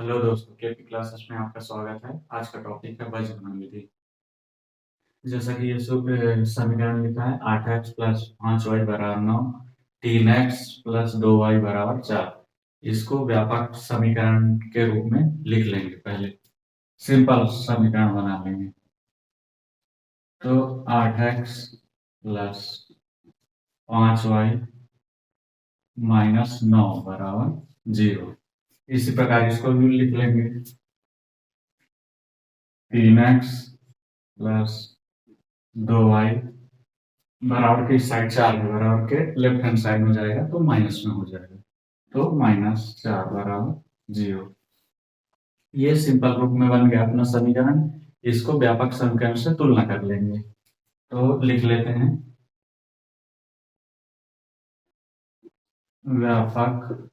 Hello दोस्तों, KP classes में आपका स्वागत है। आज का टॉपिक है बीजगणित विधि। जैसा कि ये समीकरण लिखा है 8x प्लस 5y बराबर 9, 3x प्लस 2y बराबर 4। इसको व्यापक समीकरण के रूप में लिख लेंगे। पहले सिंपल समीकरण बना लेंगे। तो 8x प्लस 5y माइनस 9 बराबर 0। इसी प्रकार इसको भी लिख लेंगे। 3x प्लस 2y बराबर के साइड 4 है, बराबर के लेफ्ट हैंड साइड में जाएगा तो माइनस में हो जाएगा। तो -4 बराबर 0। ये सिंपल रूप में बन गया अपना समीकरण। इसको व्यापक समीकरण से तुलना कर लेंगे। तो लिख लेते हैं व्यापक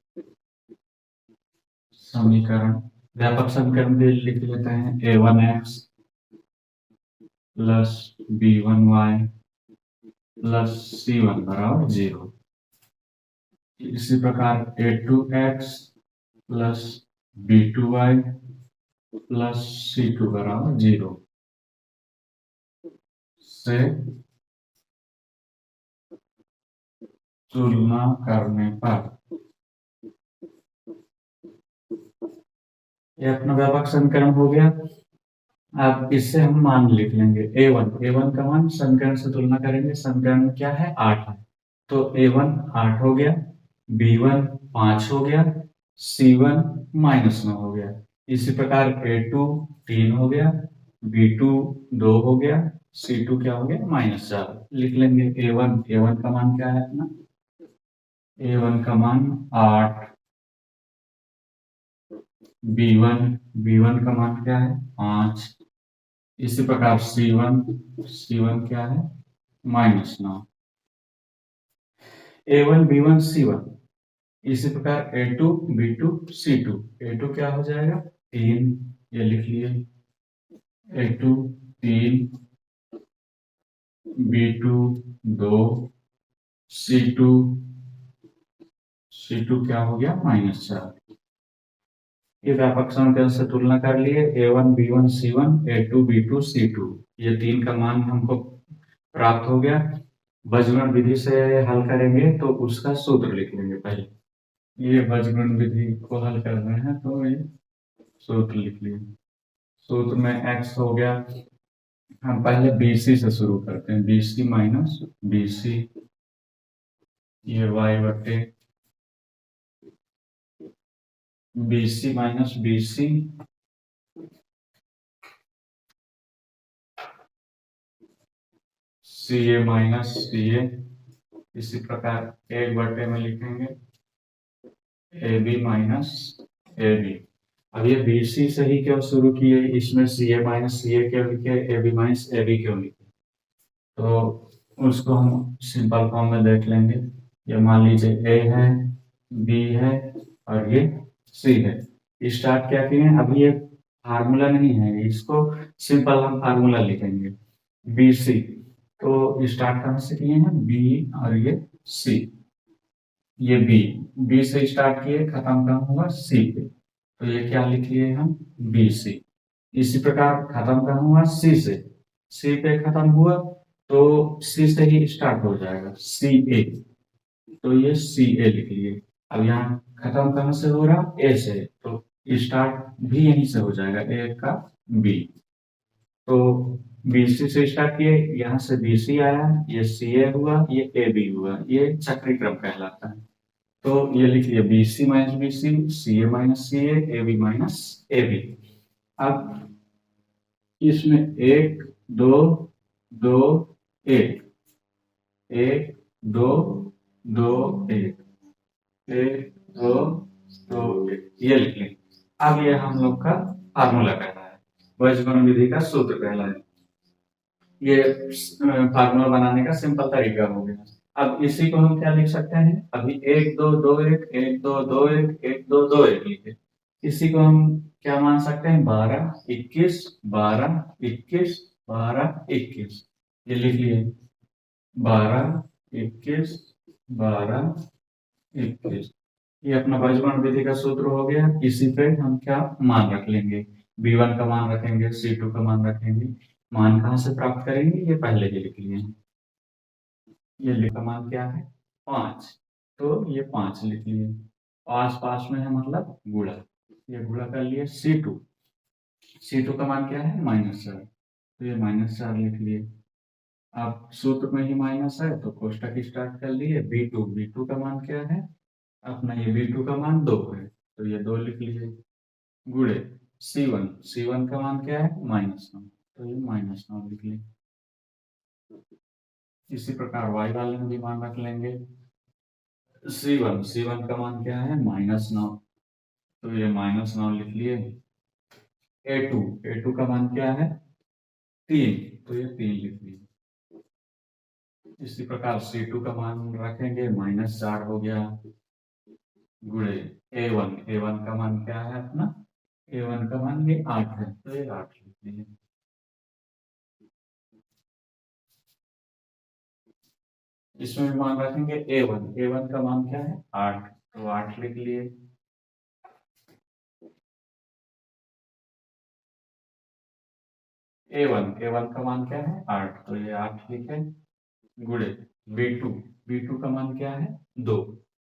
समीकरण। व्यापक समीकरण भी लिख लेते हैं a1x plus b1y plus c1 बराबर 0। इसी प्रकार a2x plus b2y plus c2 बराबर 0 से तुलना करने पर ये अपना व्यापक समीकरण हो गया। अब इससे हम मान लिख लेंगे a1 का मान समीकरण से तुलना करेंगे। समीकरण में क्या है 8 है, तो a1 8 हो गया, b1 5 हो गया, c1 -9 हो गया। इसी प्रकार a2 3 हो गया, b2 2 हो गया, c2 क्या हो गया -4। लिख लेंगे a1 का मान क्या है अपना a1 का मान 8, b1 का मान क्या है 5। इसी प्रकार C1 क्या है -9। A1 B1 C1। इसी प्रकार A2 B2 C2। A2 क्या हो जाएगा 3, ये लिख लिए। A2 3, B2 2, C2 क्या हो गया -4। ये व्यापक समीकरण से तुलना कर लिए। A1 B1 C1, A2 B2 C2, ये तीन का मान हमको प्राप्त हो गया। बीजगणित विधि से हल करेंगे तो उसका सूत्र लिख लेंगे। पहले ये बीजगणित विधि को हल करना है तो ये सूत्र लिख लिए। सूत्र में x हो गया। हम पहले BC से शुरू करते हैं। BC माइनस BC, ये y बटे BC minus BC, CA minus CA। इसी प्रकार 1 बटे में लिखेंगे AB माइनस AB। अब ये BC से ही क्यों शुरू किए, इसमें CA माइनस CA क्यों लिखे, AB माइनस AB क्यों लिखे, तो उसको हम सिंपल फॉर्म में देख लेंगे। ये मान लीजिए A है, B है और ये C है। स्टार्ट क्या किए हैं, अभी ये फार्मूला नहीं है, इसको सिंपल हम फार्मूला लिखेंगे BC। तो स्टार्ट कहाँ से किए हैं B और ये C। ये B से स्टार्ट किए, खत्म कहाँ हुआ C पे, तो ये क्या लिख लिए हम BC। इसी प्रकार खत्म कहाँ हुआ C से, C पे खत्म हुआ तो C से ही स्टार्ट हो जाएगा CA, तो ये CA लिख लिए। अब यहाँ खत्म कहाँ से हो रहा A से, तो स्टार्ट भी यहीं से हो जाएगा A का B। तो BC से स्टार्ट किए, यहाँ से BC आया, ये CA हुआ, ये AB हुआ, ये चक्रीय क्रम कहलाता है। तो ये लिखिए BC minus BC, CA minus CA, AB minus AB। अब इसमें 1 2 2 1, 1 2 2 1, 1 2 2 1, ये लिख लें। अब ये हम लोग का फार्मूला कहला है, बीजगणित विधि का सूत्र कहला है। ये फार्मूला बनाने का सिंपल तरीका हो गया। अब इसी को हम क्या लिख सकते हैं, अभी 1 2 2 1, 1 2 2 1, 1 2 2 1 लिखे। इसी को हम क्या मान सकते हैं 12 21 12 21 12 21, ये लिख लिए 12 21 12 21। ये अपना बजमन विधि का सूत्र हो गया। इसी पे हम क्या मान रख लेंगे, B1 का मान रखेंगे, C2 का मान रखेंगे। मान कहाँ से प्राप्त करेंगे, ये पहले ही लिख लिए। ये लिखा मान क्या है, 5, तो ये 5 लिख लिए। पास पास में है मतलब गुणा, ये गुणा कर लिए। C2 का मान क्या है, -4, तो ये -4 लिख लिए। अब सूत्र में ही माइनस है तो कोष्टक स्टार्ट कर लिए। B2 का मान क्या है अपना, ये B2 का मान 2 है, तो ये 2 लिख लिए। गुणे C1 का मान क्या है, -9, तो ये -9 लिख लिए। इसी प्रकार y वाले में भी मान रख लेंगे। C1 का मान क्या है, -9, तो ये -9 लिख लिए। A2 का मान क्या है, 3, तो ये 3 लिख लिए। इसी प्रकार C2 का मान रखेंगे, -4 हो गया, गुणे A1 का मान क्या है अपना, A1 का मान ये 8 है, तो ये 8 लिख लिए। इसमें भी मान रखेंगे A1 का मान क्या है, 8, तो 8 लिख लिए। A1 का मान क्या है, 8, तो ये 8 लिखे। गुणे B2 का मान क्या है, 2,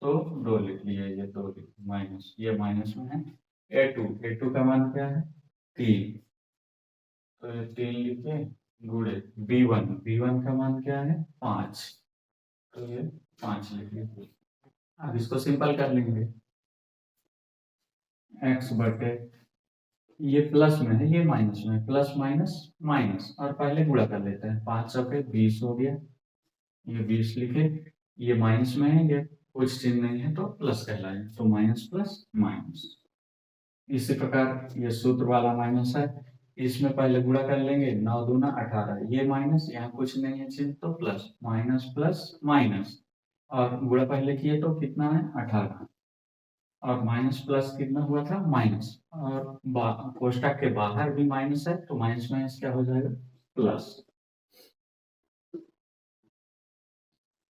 तो 2 लिख लिए, ये 2 लिख माइनस, ये माइनस में है। A2 का मान क्या है, 3, तो ये 3 लिखे। गुणे B1 का मान क्या है, 5, तो ये 5 लिख लिए। अब इसको सिंपल कर लेंगे। x बटे, ये प्लस में है, ये माइनस में है, प्लस माइनस माइनस, और पहले गुणा कर लेते हैं। 5 चौके 20 हो गया, ये 20 लिखे। ये माइनस में है, ये कुछ चिन्ह नहीं है तो प्लस कहलाए, तो माइनस प्लस माइनस। इसी प्रकार ये सूत्र वाला माइनस है, इसमें पहले गुणा कर लेंगे। 9 दूना 18, ये माइनस, यहाँ कुछ नहीं है चिन्ह तो प्लस, माइनस प्लस माइनस, और गुणा पहले किए तो कितना है, 18, और माइनस प्लस कितना हुआ था, माइनस, और कोष्टक के बाहर भी माइनस है तो माइनस माइनस क्या हो जाएगा, प्लस।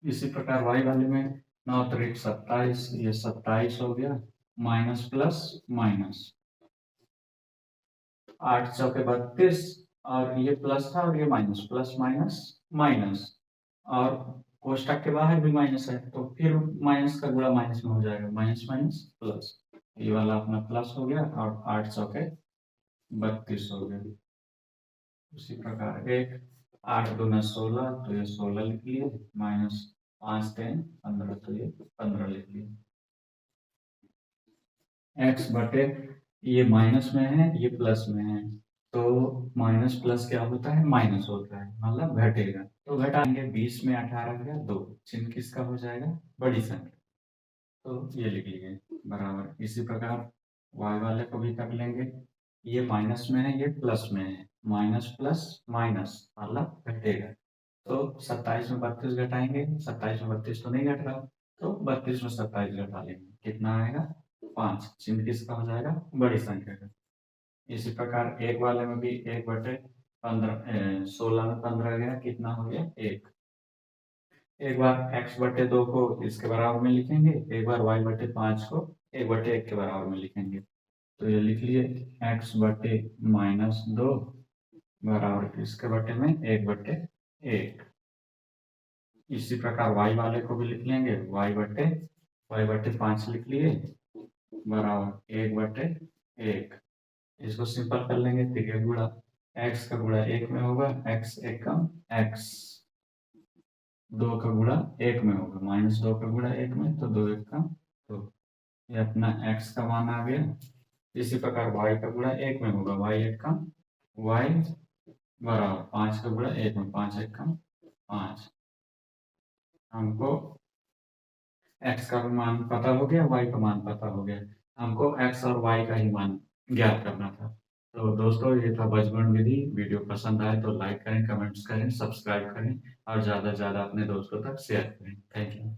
इसी प्रकार y वाले में 9 त्रिक 27, ये 27 हो गया, माइनस प्लस माइनस, 8 चौके 32, और ये प्लस था और ये माइनस, प्लस माइनस माइनस, और कोष्टक के बाहर भी माइनस है तो फिर माइनस का गुणा माइनस में हो जाएगा, माइनस माइनस प्लस, ये वाला अपना प्लस हो गया, और 8 चौके 32 हो गया। उसी प्रकार 8 दूना 16, तो ये 16 लिख लिए, माइनस 5 10 15, तो ये 15 लिख लिए। x बटे, ये माइनस में है, ये प्लस में है, तो माइनस प्लस क्या होता है, माइनस होता है, मतलब घटेगा, तो घटाएंगे। 20 में 18 गया 2, चिन्ह किसका हो जाएगा, बड़ी संख्या, तो ये लिख लिए बराबर। इसी प्रकार y वाले को भी कर लेंगे। ये माइनस में है, ये प्लस में है, माइनस प्लस माइनस मतलब घटेगा, तो 27 में 32 घटाएंगे, 27 में 32 तो नहीं घट रहा, तो 32 में 27 घटा लेंगे, कितना आएगा, 5, चिन्ह किसका हो जाएगा, बड़ी संख्या का। इसी प्रकार एक वाले में भी 1 बटे 15, 16 में 15 गया, कितना हो गया, 1। एक बार x बटे 2 को इसके बराबर में लिखेंगे, एक बार y बटे 5 को 1 बटे 1 के बराबर में लिखेंगे, तो ये लिख लिए x बटे -2 बराबर इसके बटे में 1 बटे 1। इसी प्रकार y वाले को भी लिख लेंगे, y बटे 5 लिख लिए बराबर 1 बटे 1। इसको सिंपल कर लेंगे, त्रिज्या गुणा, x का गुणा 1 में होगा, x 1 कम x, 2 का गुणा 1 में होगा, -2 का गुणा 1 में, तो 2 1 कम 2, ये अपना x का मान आ गया। इसी प्रकार y का गुणा 1 में होगा, y 1 कम y बराबर 5 का गुणा 1 में, 5 1 कम 5। हमको x का मान पता हो गया, y का मान पता हो गया, हमको x और y का ही मान ज्ञात करना था। तो दोस्तों ये था बजमन विधि। वीडियो पसंद आए तो लाइक करें, कमेंट्स करें, सब्सक्राइब करें, और ज़्यादा से ज़्यादा अपने दोस्तों तक शेयर करें। Thank you.